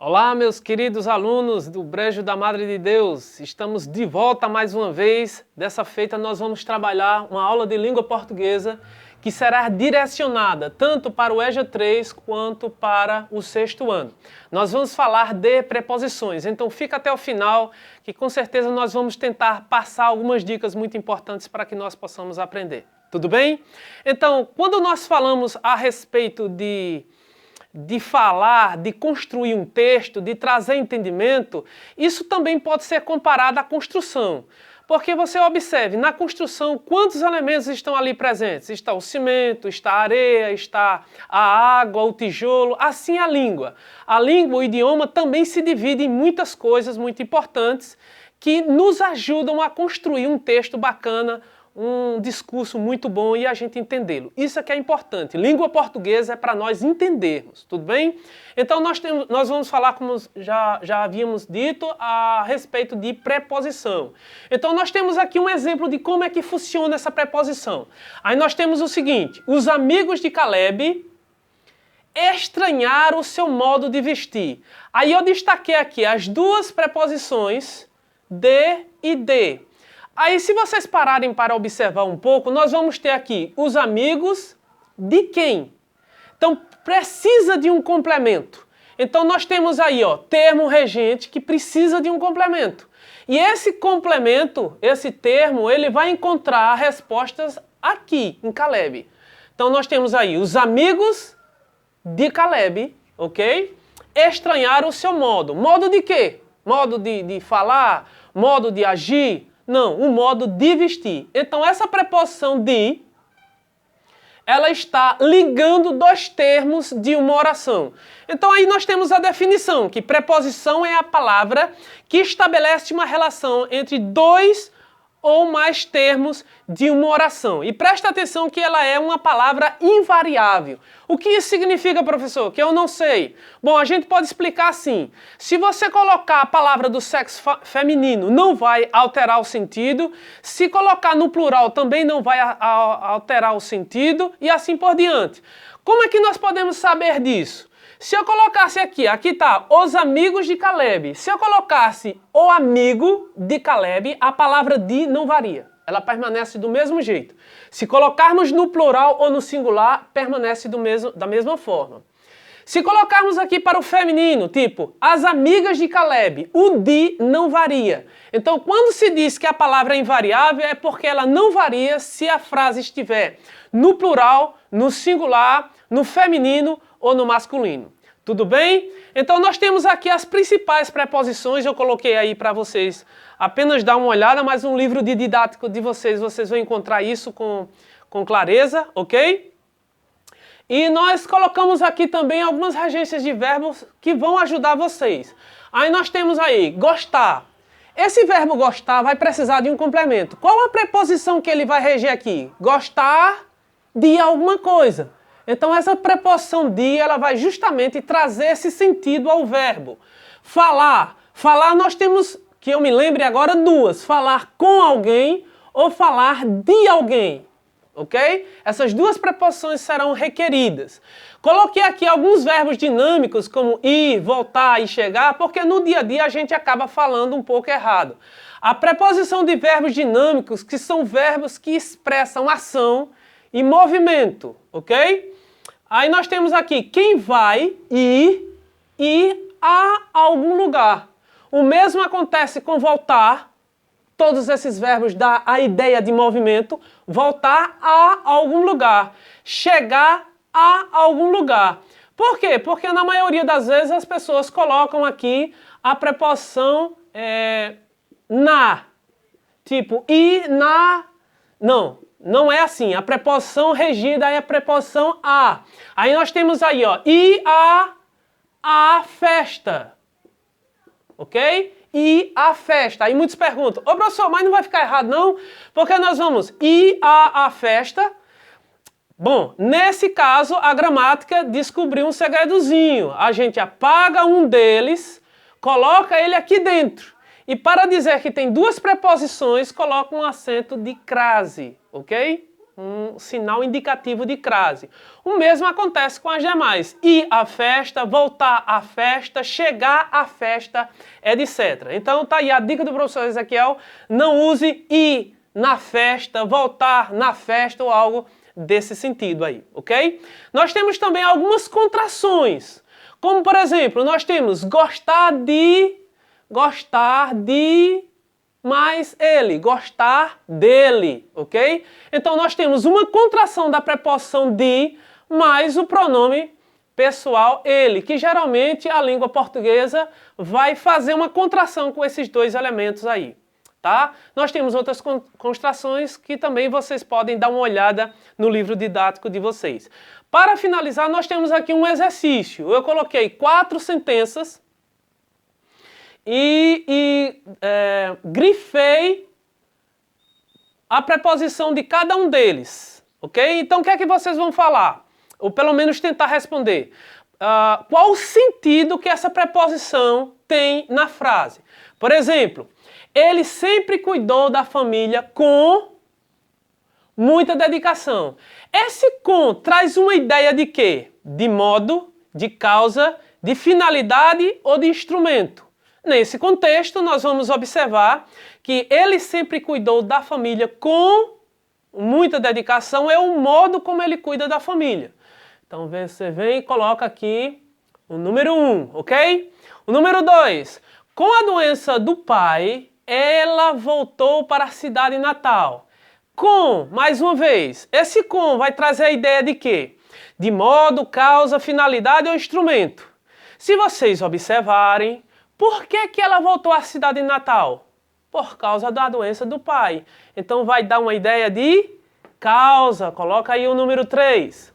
Olá, meus queridos alunos do Brejo da Madre de Deus. Estamos de volta mais uma vez. Dessa feita nós vamos trabalhar uma aula de língua portuguesa que será direcionada tanto para o EJA 3 quanto para o 6º ano. Nós vamos falar de preposições, então fica até o final que com certeza nós vamos tentar passar algumas dicas muito importantes para que nós possamos aprender. Tudo bem? Então, quando nós falamos a respeito de falar, de construir um texto, de trazer entendimento, isso também pode ser comparado à construção. Porque você observe, na construção, quantos elementos estão ali presentes? Está o cimento, está a areia, está a água, o tijolo, assim a língua. A língua, o idioma, também se divide em muitas coisas muito importantes que nos ajudam a construir um texto bacana, um discurso muito bom e a gente entendê-lo. Isso é que é importante. Língua portuguesa é para nós entendermos, tudo bem? Então nós vamos falar, como já havíamos dito, a respeito de preposição. Então nós temos aqui um exemplo de como é que funciona essa preposição. Aí nós temos o seguinte: os amigos de Caleb estranharam o seu modo de vestir. Aí eu destaquei aqui as duas preposições de e de. Aí, se vocês pararem para observar um pouco, nós vamos ter aqui os amigos de quem? Então, precisa de um complemento. Então, nós temos aí, ó, termo regente que precisa de um complemento. E esse complemento, esse termo, ele vai encontrar respostas aqui, em Caleb. Então, nós temos aí os amigos de Caleb, ok? Estranharam o seu modo. Modo de quê? Modo de falar? Modo de agir? Não, o modo de vestir. Então, essa preposição de, ela está ligando dois termos de uma oração. Então, aí nós temos a definição, que preposição é a palavra que estabelece uma relação entre dois ou mais termos de uma oração. E presta atenção que ela é uma palavra invariável. O que isso significa, professor? Que eu não sei. Bom, a gente pode explicar assim. Se você colocar a palavra do sexo feminino, não vai alterar o sentido. Se colocar no plural, também não vai alterar o sentido. E assim por diante. Como é que nós podemos saber disso? Se eu colocasse aqui está, os amigos de Caleb. Se eu colocasse o amigo de Caleb, a palavra de não varia. Ela permanece do mesmo jeito. Se colocarmos no plural ou no singular, permanece da mesma forma. Se colocarmos aqui para o feminino, tipo, as amigas de Caleb, o de não varia. Então, quando se diz que a palavra é invariável, é porque ela não varia se a frase estiver no plural, no singular, no feminino ou no masculino. Tudo bem? Então nós temos aqui as principais preposições, eu coloquei aí para vocês apenas dar uma olhada, mas no livro de didático de vocês vão encontrar isso com clareza, ok? E nós colocamos aqui também algumas regências de verbos que vão ajudar vocês. Aí nós temos aí, gostar. Esse verbo gostar vai precisar de um complemento. Qual a preposição que ele vai reger aqui? Gostar de alguma coisa. Então essa preposição de, ela vai justamente trazer esse sentido ao verbo. Falar. Falar nós temos, que eu me lembre agora, duas. Falar com alguém ou falar de alguém. Ok? Essas duas preposições serão requeridas. Coloquei aqui alguns verbos dinâmicos, como ir, voltar e chegar, porque no dia a dia a gente acaba falando um pouco errado. A preposição de verbos dinâmicos, que são verbos que expressam ação e movimento, ok? Aí nós temos aqui quem vai ir a algum lugar. O mesmo acontece com voltar. Todos esses verbos dão a ideia de movimento. Voltar a algum lugar. Chegar a algum lugar. Por quê? Porque na maioria das vezes as pessoas colocam aqui a preposição na. Tipo, ir na... Não é assim. A preposição regida é a preposição a. Aí nós temos aí, ó, ir a festa. Ok? Ir à festa. Aí muitos perguntam, ô professor, mas não vai ficar errado não? Porque nós vamos ir à festa. Bom, nesse caso, a gramática descobriu um segredozinho. A gente apaga um deles, coloca ele aqui dentro. E para dizer que tem duas preposições, coloca um acento de crase, ok? um sinal indicativo de crase. O mesmo acontece com as demais. Ir à festa, voltar à festa, chegar à festa, etc. Então tá aí a dica do professor Ezequiel, não use ir na festa, voltar na festa ou algo desse sentido aí, ok? Nós temos também algumas contrações, como por exemplo, nós temos gostar de, mais ele, gostar dele, ok? Então nós temos uma contração da preposição de mais o pronome pessoal ele, que geralmente a língua portuguesa vai fazer uma contração com esses dois elementos aí, tá? Nós temos outras contrações que também vocês podem dar uma olhada no livro didático de vocês. Para finalizar, nós temos aqui um exercício. Eu coloquei 4 sentenças e grifei a preposição de cada um deles, ok? Então o que é que vocês vão falar? Ou pelo menos tentar responder. Qual o sentido que essa preposição tem na frase? Por exemplo, ele sempre cuidou da família com muita dedicação. Esse com traz uma ideia de quê? De modo, de causa, de finalidade ou de instrumento. Nesse contexto, nós vamos observar que ele sempre cuidou da família com muita dedicação, é o modo como ele cuida da família. Então você vem e coloca aqui o número 1, ok? O número 2, com a doença do pai, ela voltou para a cidade natal. Com, mais uma vez, esse com vai trazer a ideia de quê? De modo, causa, finalidade ou instrumento. Se vocês observarem, por que ela voltou à cidade natal? Por causa da doença do pai. Então vai dar uma ideia de causa. Coloca aí o número 3.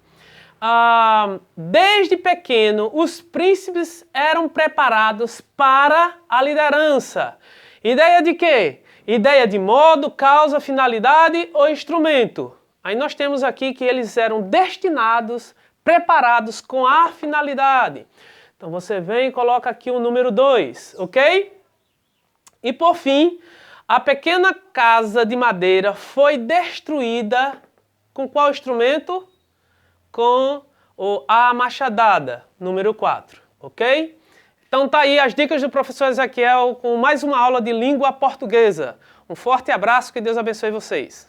Desde pequeno, os príncipes eram preparados para a liderança. Ideia de quê? Ideia de modo, causa, finalidade ou instrumento. Aí nós temos aqui que eles eram destinados, preparados com a finalidade. Então você vem e coloca aqui o número 2, ok? E por fim, a pequena casa de madeira foi destruída com qual instrumento? Com a machadada, número 4, ok? Então tá aí as dicas do professor Ezequiel com mais uma aula de língua portuguesa. Um forte abraço, que Deus abençoe vocês.